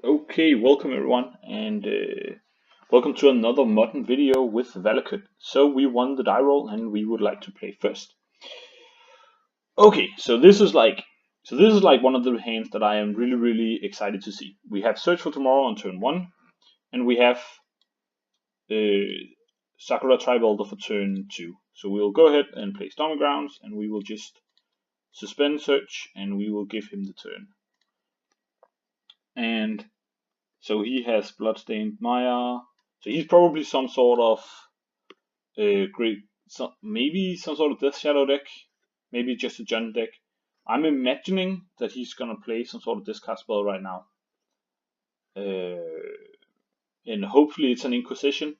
Okay, welcome everyone, and welcome to another modern video with Valakut. So we won the die roll, and we would like to play first. Okay, so this is like one of the hands that I am really excited to see. We have Search for Tomorrow on turn one, and we have Sakura Tribe for turn two. So we'll go ahead and play Stormy Grounds, and we will just suspend Search, and we will give him the turn. And so he has Bloodstained Maya. So he's probably some sort of maybe some sort of Death Shadow deck, maybe just a Jund deck. I'm imagining that he's gonna play some sort of discard spell right now, and hopefully it's an Inquisition,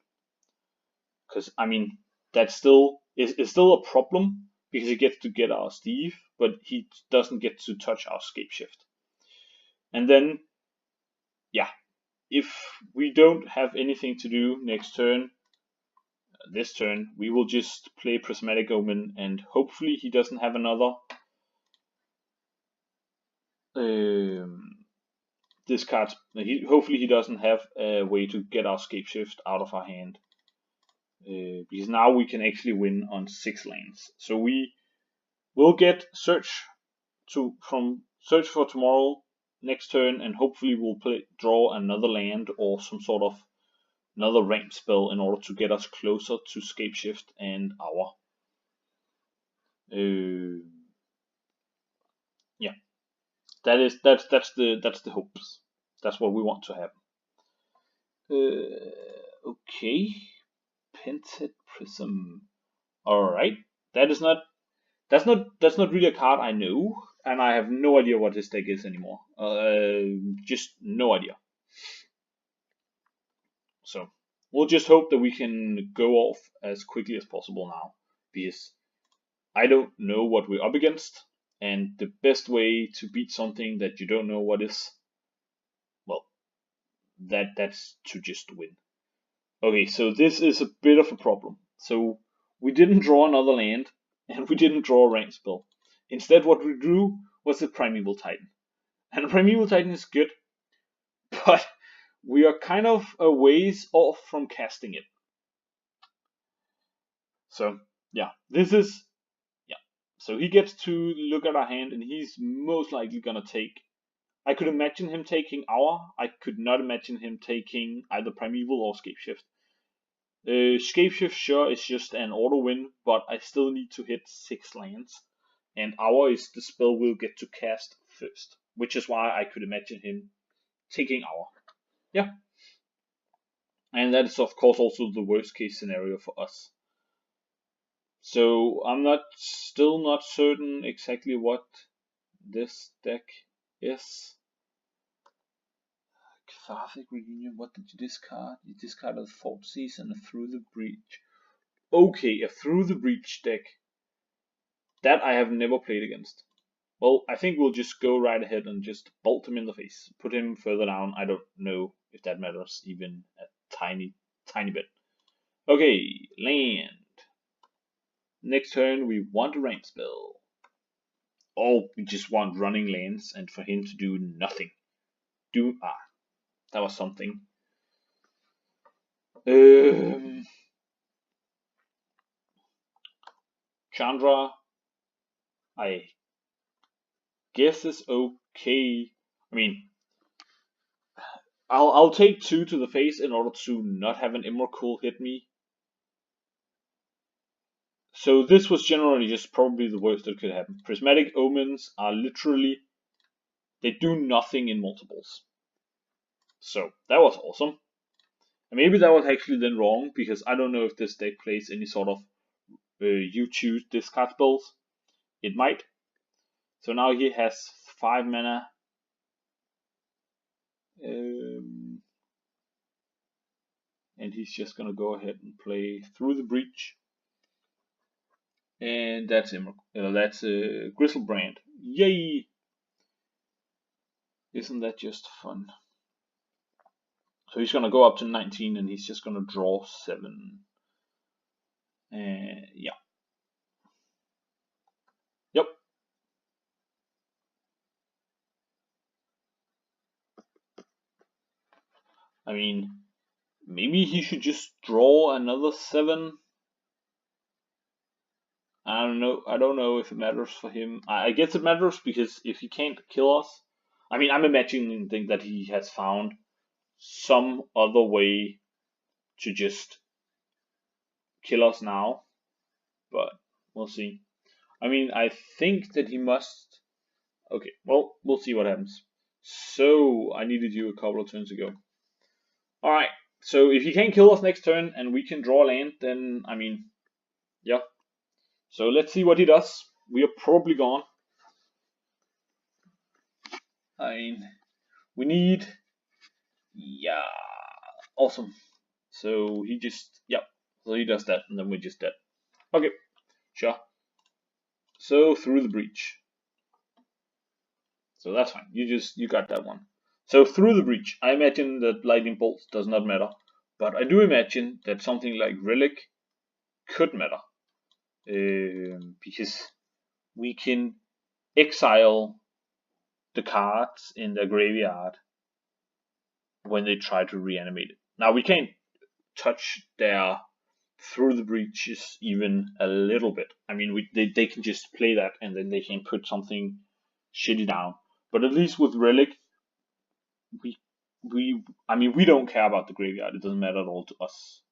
because I mean that still is still a problem because he gets to get our Steve, but he doesn't get to touch our Scapeshift. And then, yeah, if we don't have anything to do next turn, this turn, we will just play Prismatic Omen, and hopefully he doesn't have another discard. Hopefully he doesn't have a way to get our Scapeshift out of our hand, because now we can actually win on 6 lanes. So we will get Search for Tomorrow next turn, and hopefully we'll draw another land or some sort of another ramp spell in order to get us closer to Scapeshift and our yeah. That's the hopes. That's what we want to happen. Okay, Pented Prism. All right, that's not really a card I know, and I have no idea what this deck is anymore. Just no idea. So we'll just hope that we can go off as quickly as possible now, because I don't know what we're up against, and the best way to beat something that you don't know what is, well, that's to just win. Okay, so this is a bit of a problem. So we didn't draw another land, and we didn't draw a rank spell. Instead, what we drew was the Primeval Titan. And the Primeval Titan is good, but we are kind of a ways off from casting it. So yeah, so he gets to look at our hand, and he's most likely gonna take. I could imagine him taking our. I could not imagine him taking either Primeval or Scapeshift. Scapeshift, sure, is just an auto win, but I still need to hit 6 lands, and our is the spell we'll get to cast first, which is why I could imagine him taking our. Yeah, and that is of course also the worst case scenario for us. So I'm still not certain exactly what this deck is. Cathartic Reunion, what did you discard? You discarded Thoughtseize and a Through the Breach. Okay, a Through the Breach deck. That I have never played against. Well, I think we'll just go right ahead and just bolt him in the face. Put him further down. I don't know if that matters even a tiny bit. Okay, land. Next turn we want a ramp spell. Oh, we just want running lands and for him to do nothing. That was something. Chandra, I guess is okay. I mean, I'll take 2 to the face in order to not have an Emrakul hit me. So this was generally just probably the worst that could happen. Prismatic Omens are literally, they do nothing in multiples. So that was awesome. And maybe that was actually then wrong, because I don't know if this deck plays any sort of you choose discard spells. It might. So now he has 5 mana. And he's just gonna go ahead and play Through the Breach. And that's Griselbrand. Yay! Isn't that just fun? So he's gonna go up to 19, and he's just gonna draw 7. Yeah. Yep. I mean, maybe he should just draw another 7. I don't know. I don't know if it matters for him. I guess it matters because if he can't kill us, I mean, I'm imagining that he has found some other way to just kill us now, but we'll see. I mean, I think that he must. Okay, well, we'll see what happens. So, I needed you a couple of turns ago. Alright, so if he can't kill us next turn and we can draw land, then, I mean, yeah. So, let's see what he does. We are probably gone. I mean, we need. Yeah, awesome. So, he just. Yep. So, he does that, and then we're just dead. Okay, sure. So, through the breach. So that's fine. You got that one. So through the breach, I imagine that lightning bolts does not matter, but I do imagine that something like relic could matter, because we can exile the cards in the graveyard when they try to reanimate it. Now we can't touch their through the breaches even a little bit. I mean, they can just play that and then they can put something shitty down. But at least with relic, I mean, we don't care about the graveyard. It doesn't matter at all to us.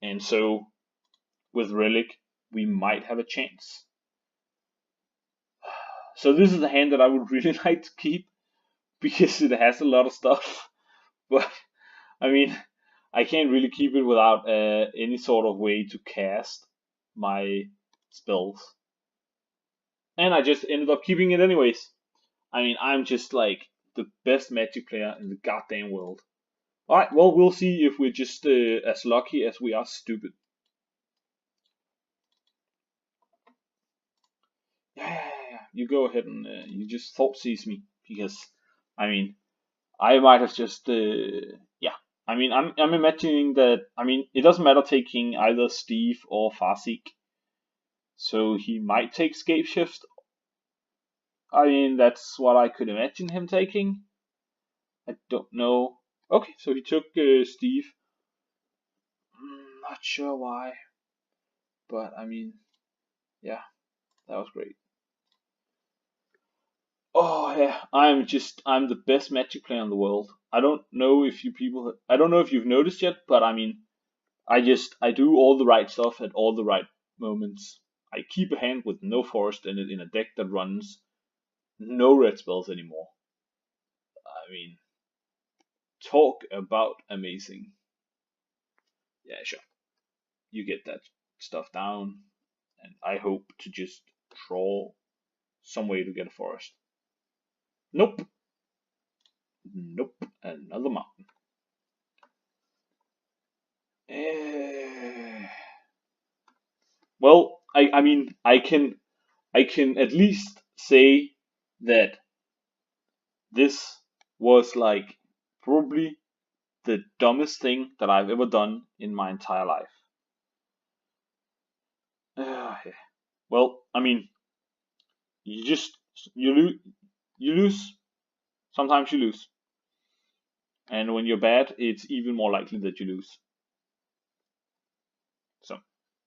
And so, with relic, we might have a chance. So this is the hand that I would really like to keep because it has a lot of stuff. But I mean, I can't really keep it without any sort of way to cast my spells. And I just ended up keeping it anyways. I mean, I'm just like the best Magic player in the goddamn world. Alright, well, we'll see if we're just as lucky as we are stupid. Yeah. You go ahead and you just thought seize me because, I mean, I might have just, yeah. I mean, I'm imagining that, I mean, it doesn't matter taking either Steve or Farseek. So he might take Scapeshift. I mean, that's what I could imagine him taking. I don't know. Okay, so he took Steve. Not sure why. But, I mean, yeah, that was great. Oh yeah, I'm the best Magic player in the world. I don't know if you've noticed yet, but I mean, I do all the right stuff at all the right moments. I keep a hand with no forest in it in a deck that runs no red spells anymore. I mean, talk about amazing. Yeah, sure. You get that stuff down, and I hope to just draw some way to get a forest. Nope. Nope. Another mountain. Well, I mean, I can at least say that this was like probably the dumbest thing that I've ever done in my entire life. Well, I mean, you just you lose. Sometimes you lose, and when you're bad, it's even more likely that you lose. So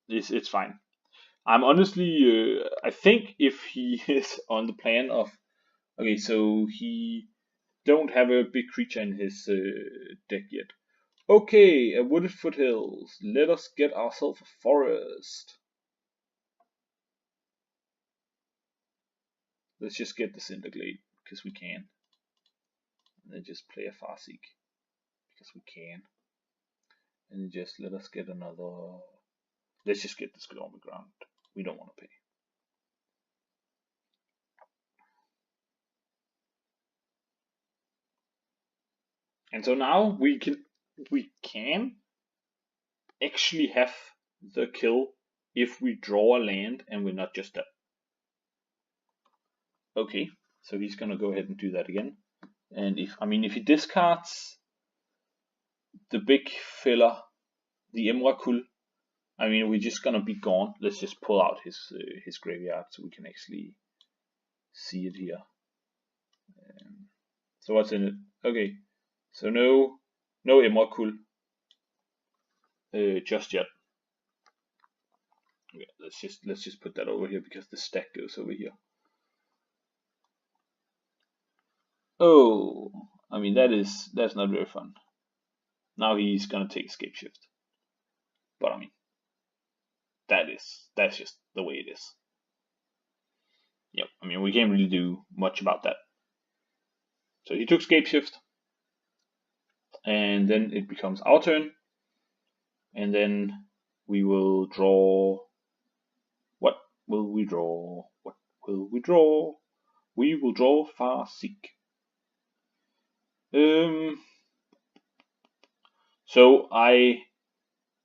it's fine. I'm honestly, I think if he is on the plan of, okay, so he don't have a big creature in his deck yet. Okay, a wooded foothills. Let us get ourselves a forest. Let's just get the Cinderglade because we can. And then just play a Farseek because we can. And just let us get another. Let's just get this on the ground. We don't want to pay. And so now we can actually have the kill if we draw a land and we're not just dead. Okay, so he's gonna go ahead and do that again. And if he discards the big filler, the Emrakul, I mean, we're just gonna be gone. Let's just pull out his graveyard so we can actually see it here. So what's in it? Okay, so no No Emrakul just yet. Okay, let's just put that over here because the stack goes over here. Oh, I mean that's not very fun. Now he's gonna take escape shift. But I mean that's just the way it is. Yep, I mean we can't really do much about that. So he took escape shift, and then it becomes our turn, and then we will draw. What will we draw? What will we draw? We will draw Farseek.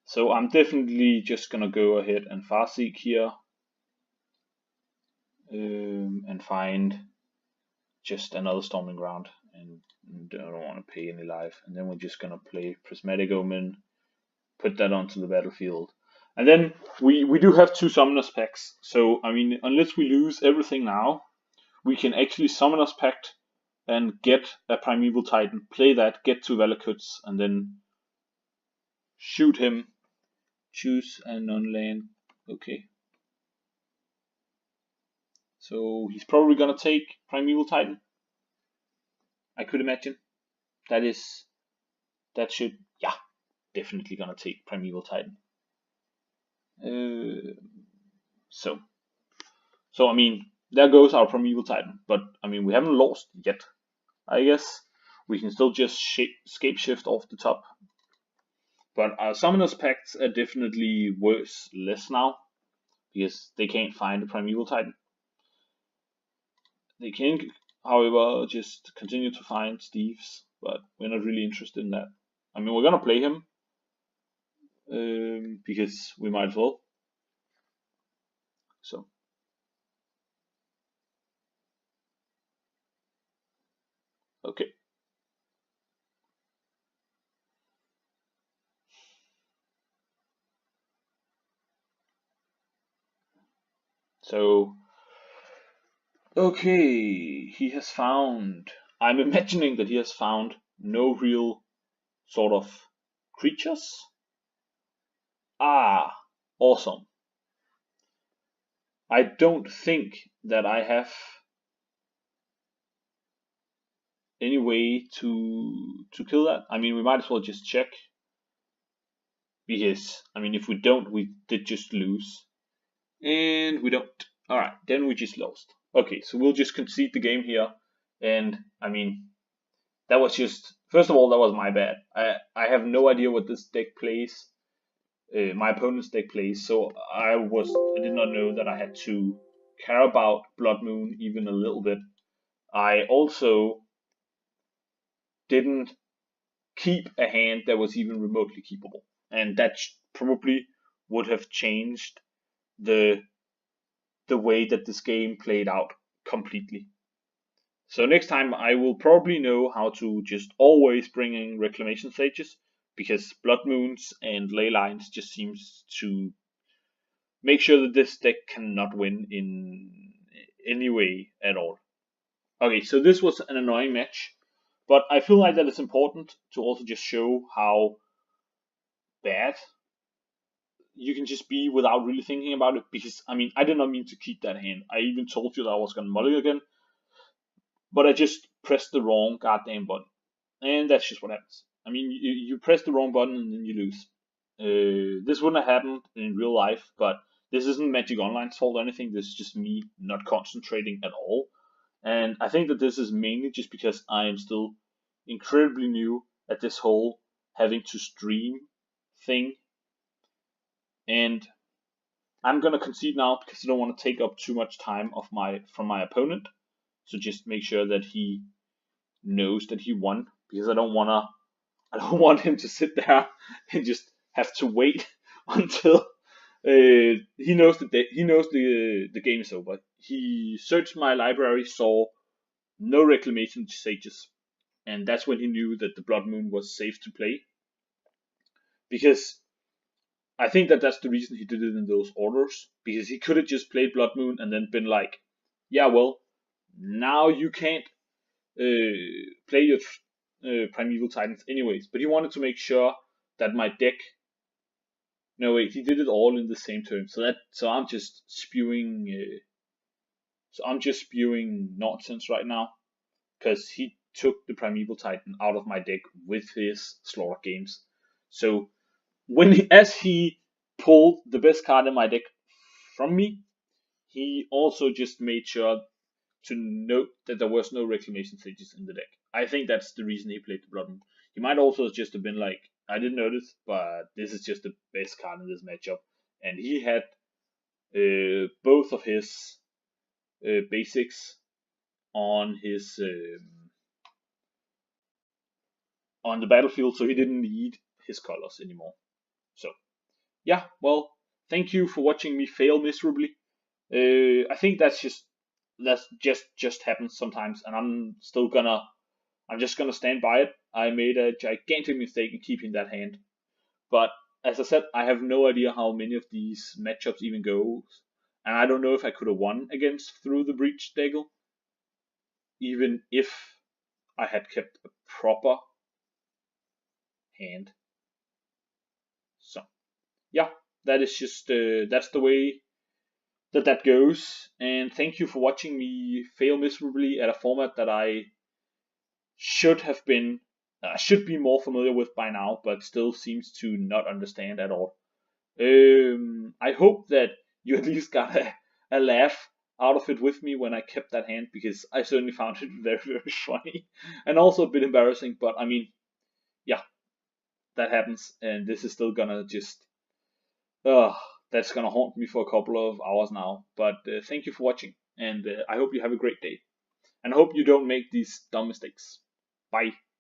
So I'm definitely just gonna go ahead and Farseek here, and find just another Storming Ground, and I don't want to pay any life. And then we're just gonna play Prismatic Omen, put that onto the battlefield, and then we do have 2 Summoners packs. So I mean, unless we lose everything now, we can actually Summoners Pact and get a Primeval Titan, play that, get 2 Valakuts, and then shoot him. Choose a non-land. Okay. So he's probably gonna take Primeval Titan. I could imagine. That should, yeah, definitely gonna take Primeval Titan. So I mean, there goes our Primeval Titan. But I mean, we haven't lost yet. I guess we can still just escape shift off the top. But our Summoners Pacts are definitely worth less now, because they can't find a Primeval Titan. They can, however, just continue to find Steves, but we're not really interested in that. I mean, we're gonna play him, because we might as well. So. Okay. So, okay, he has found. I'm imagining that he has found no real sort of creatures. Ah, awesome. I don't think that I have any way to kill that. I mean, we might as well just check, because I mean, if we don't, we did just lose. And we don't. Alright, then we just lost. Okay, so we'll just concede the game here. And I mean, that was just, first of all, that was my bad. I have no idea what this deck plays. My opponent's deck plays, so I did not know that I had to care about Blood Moon even a little bit. I also didn't keep a hand that was even remotely keepable, and that probably would have changed the way that this game played out completely. So next time I will probably know how to just always bring in Reclamation Sages, because Blood Moons and Ley Lines just seems to make sure that this deck cannot win in any way at all. Okay, so this was an annoying match, but I feel like that it's important to also just show how bad you can just be without really thinking about it, because I mean, I did not mean to keep that hand. I even told you that I was gonna mulligan, but I just pressed the wrong goddamn button, and that's just what happens. I mean, you press the wrong button and then you lose. This wouldn't have happened in real life, but this isn't Magic Online's fault or anything. This is just me not concentrating at all, and I think that this is mainly just because I am still incredibly new at this whole having to stream thing, and I'm gonna concede now because I don't want to take up too much time from my opponent. So just make sure that he knows that he won, because I don't want him to sit there and just have to wait until he knows the game is over. He searched my library, saw no Reclamation Sages, and that's when he knew that the Blood Moon was safe to play. Because I think that that's the reason he did it in those orders, because he could have just played Blood Moon and then been like, yeah, well, now you can't play Primeval Titans anyways, but he wanted to make sure that my deck. No wait, he did it all in the same turn. So I'm just spewing. Nonsense right now because he took the Primeval Titan out of my deck with his Slaughter Games. So as he pulled the best card in my deck from me, he also just made sure to note that there was no Reclamation Sages in the deck. I think that's the reason he played the Blood Moon. He might also just have been like, I didn't notice, but this is just the best card in this matchup. And he had both of his basics on his on the battlefield, so he didn't need his colors anymore. So yeah, well, thank you for watching me fail miserably. I think that's just happens sometimes, and I'm just gonna stand by it. I made a gigantic mistake in keeping that hand, but as I said, I have no idea how many of these matchups even go, and I don't know if I could have won against Through the Breach Daggle, even if I had kept a proper hand. So yeah, that is just that's the way that goes. And thank you for watching me fail miserably at a format that I should have been should be more familiar with by now, but still seems to not understand at all. I hope that you at least got a laugh out of it with me when I kept that hand, because I certainly found it very, very funny and also a bit embarrassing. But I mean, yeah, that happens, and this is still gonna just that's gonna haunt me for a couple of hours now. But thank you for watching, and I hope you have a great day, and I hope you don't make these dumb mistakes. Bye.